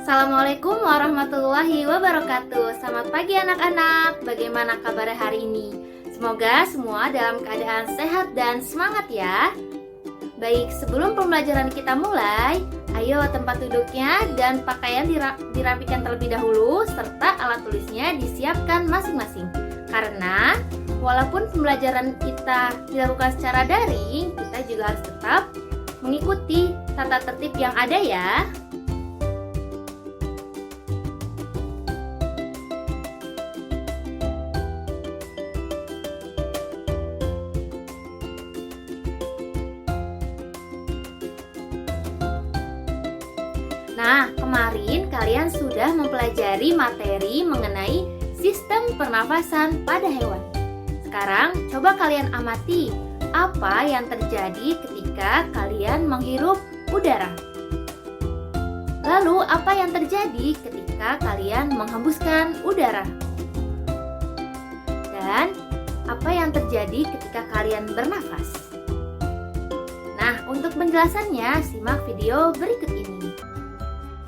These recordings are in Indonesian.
Assalamualaikum warahmatullahi wabarakatuh. Selamat pagi anak-anak. Bagaimana kabar hari ini? Semoga semua dalam keadaan sehat dan semangat ya. Baik, sebelum pembelajaran kita mulai, ayo tempat duduknya dan pakaian dirapikan terlebih dahulu serta alat tulisnya disiapkan masing-masing. Karena walaupun pembelajaran kita dilakukan secara daring, kita juga harus tetap mengikuti tata tertib yang ada ya. Nah, kemarin kalian sudah mempelajari materi mengenai sistem pernafasan pada hewan. Sekarang coba kalian amati apa yang terjadi ketika kalian menghirup udara. Lalu apa yang terjadi ketika kalian menghembuskan udara? Dan apa yang terjadi ketika kalian bernafas? Nah, untuk penjelasannya simak video berikut ini.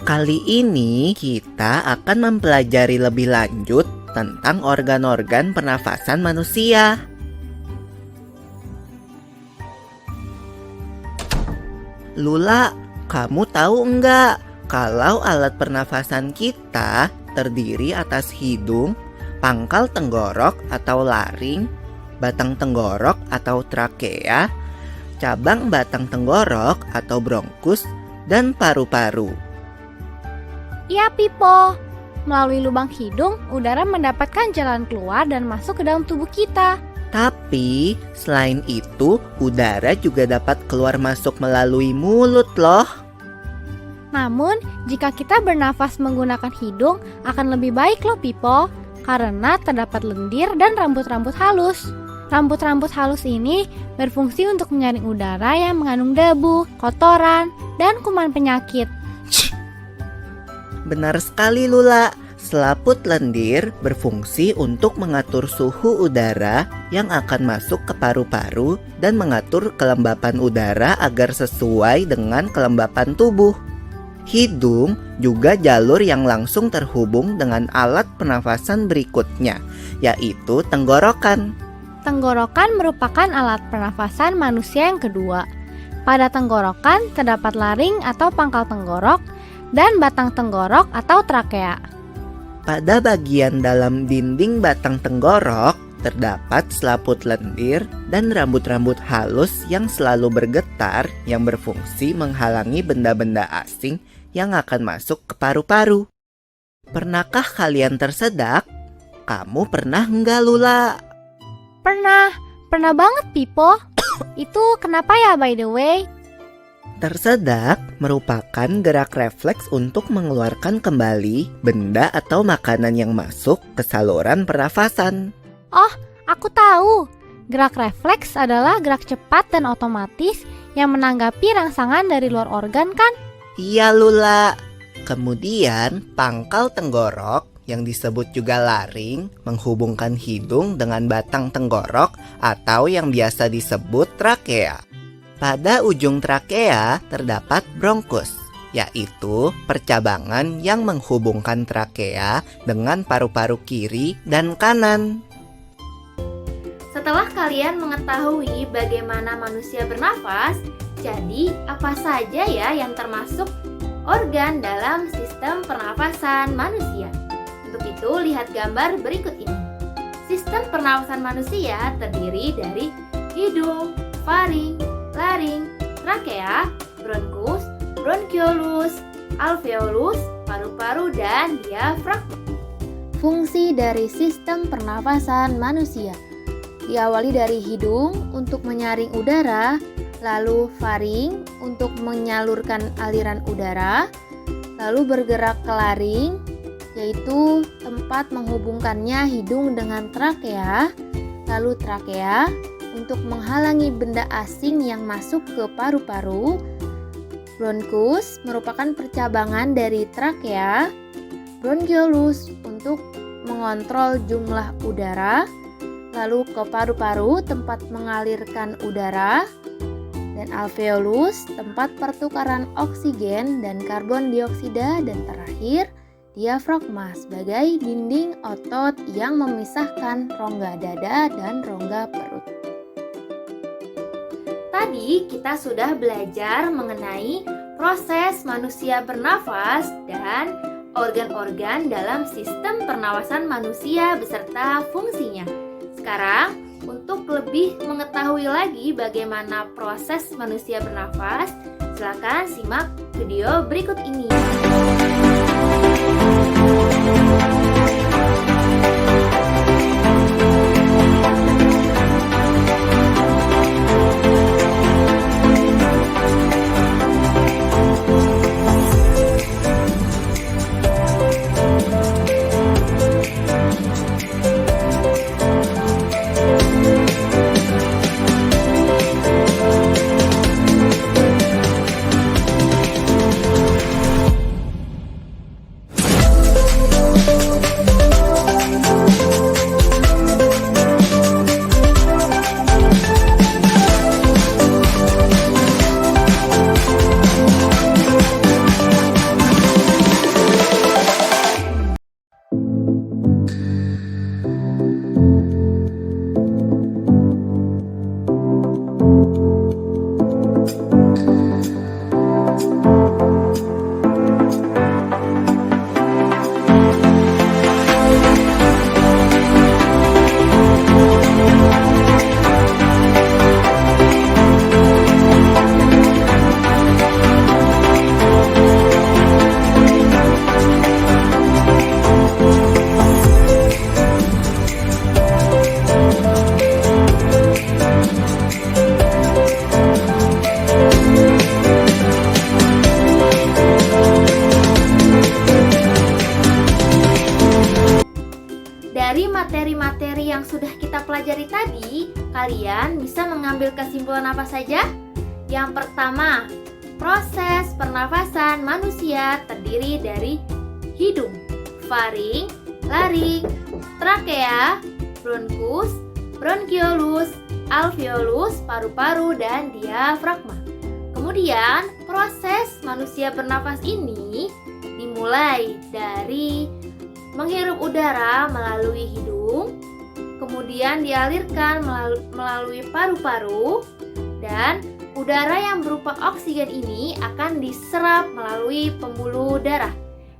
Kali ini kita akan mempelajari lebih lanjut tentang organ-organ pernafasan manusia. Lula, kamu tahu enggak kalau alat pernafasan kita terdiri atas hidung, pangkal tenggorok atau laring, batang tenggorok atau trakea, cabang batang tenggorok atau bronkus, dan paru-paru. Iya, Pipo. Melalui lubang hidung, udara mendapatkan jalan keluar dan masuk ke dalam tubuh kita. Tapi, selain itu, udara juga dapat keluar masuk melalui mulut loh. Namun, jika kita bernafas menggunakan hidung, akan lebih baik loh, Pipo. Karena terdapat lendir dan rambut-rambut halus. Rambut-rambut halus ini berfungsi untuk menyaring udara yang mengandung debu, kotoran, dan kuman penyakit. Benar sekali, Lula. Selaput lendir berfungsi untuk mengatur suhu udara yang akan masuk ke paru-paru dan mengatur kelembapan udara agar sesuai dengan kelembapan tubuh. Hidung juga jalur yang langsung terhubung dengan alat pernafasan berikutnya, yaitu tenggorokan. Tenggorokan merupakan alat pernafasan manusia yang kedua. Pada tenggorokan terdapat laring atau pangkal tenggorok dan batang tenggorok atau trakea. Pada bagian dalam dinding batang tenggorok terdapat selaput lendir dan rambut-rambut halus yang selalu bergetar yang berfungsi menghalangi benda-benda asing yang akan masuk ke paru-paru. Pernahkah kalian tersedak? Kamu pernah enggak, Lula? Pernah banget, Pipo. Itu kenapa ya, by the way? Tersedak merupakan gerak refleks untuk mengeluarkan kembali benda atau makanan yang masuk ke saluran pernafasan. Oh, aku tahu. Gerak refleks adalah gerak cepat dan otomatis yang menanggapi rangsangan dari luar organ, kan? Iya, Lula. Kemudian pangkal tenggorok yang disebut juga laring menghubungkan hidung dengan batang tenggorok atau yang biasa disebut trakea. Pada ujung trakea terdapat bronkus, yaitu percabangan yang menghubungkan trakea dengan paru-paru kiri dan kanan. Setelah kalian mengetahui bagaimana manusia bernafas, jadi apa saja ya yang termasuk organ dalam sistem pernafasan manusia? Untuk itu, lihat gambar berikut ini. Sistem pernafasan manusia terdiri dari hidung, faring, laring, trakea, bronkus, bronkiolus, alveolus, paru-paru, dan diafragma. Fungsi dari sistem pernafasan manusia diawali dari hidung untuk menyaring udara, lalu faring untuk menyalurkan aliran udara, lalu bergerak ke laring, yaitu tempat menghubungkannya hidung dengan trakea, lalu trakea untuk menghalangi benda asing yang masuk ke paru-paru. Bronkus merupakan percabangan dari trakea. Bronkiolus untuk mengontrol jumlah udara. Lalu ke paru-paru tempat mengalirkan udara. dan alveolus tempat pertukaran oksigen dan karbon dioksida, dan terakhir diafragma sebagai dinding otot yang memisahkan rongga dada dan rongga perut. Tadi kita sudah belajar mengenai proses manusia bernafas dan organ-organ dalam sistem pernafasan manusia beserta fungsinya. Sekarang, untuk lebih mengetahui lagi bagaimana proses manusia bernafas, silakan simak video berikut ini. Dari materi-materi yang sudah kita pelajari tadi, kalian bisa mengambil kesimpulan apa saja? Yang pertama, proses pernafasan manusia terdiri dari hidung, faring, laring, trakea, bronkus, bronkiolus, alveolus, paru-paru, dan diafragma. Kemudian, proses manusia bernafas ini dimulai dari menghirup udara melalui hidung, kemudian dialirkan melalui paru-paru, dan udara yang berupa oksigen ini akan diserap melalui pembuluh darah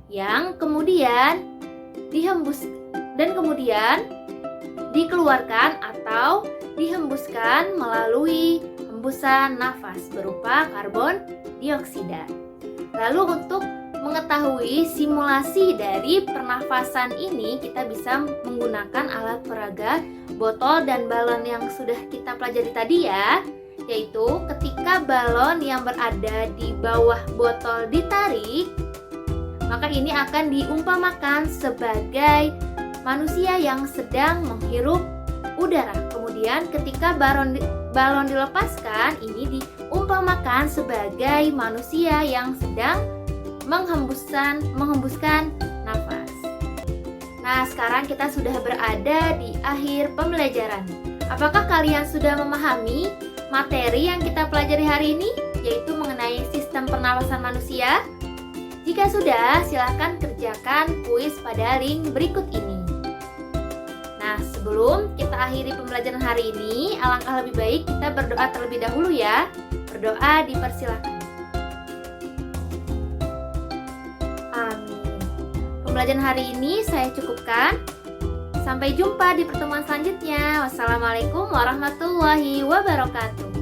yang kemudian dihembus dan kemudian dikeluarkan atau dihembuskan melalui hembusan nafas berupa karbon dioksida. Lalu untuk mengetahui simulasi dari pernafasan ini, kita bisa menggunakan alat peraga botol dan balon yang sudah kita pelajari tadi ya, yaitu ketika balon yang berada di bawah botol ditarik, maka ini akan diumpamakan sebagai manusia yang sedang menghirup udara. Kemudian ketika balon dilepaskan, ini diumpamakan sebagai manusia yang sedang menghembuskan nafas. Nah, sekarang kita sudah berada di akhir pembelajaran. Apakah kalian sudah memahami materi yang kita pelajari hari ini, yaitu mengenai sistem pernafasan manusia? Jika sudah, silakan kerjakan kuis pada link berikut ini. Nah, sebelum kita akhiri pembelajaran hari ini, alangkah lebih baik kita berdoa terlebih dahulu ya. Berdoa dipersilakan. Amin. Pembelajaran hari ini saya cukupkan. Sampai jumpa di pertemuan selanjutnya. Wassalamualaikum warahmatullahi wabarakatuh.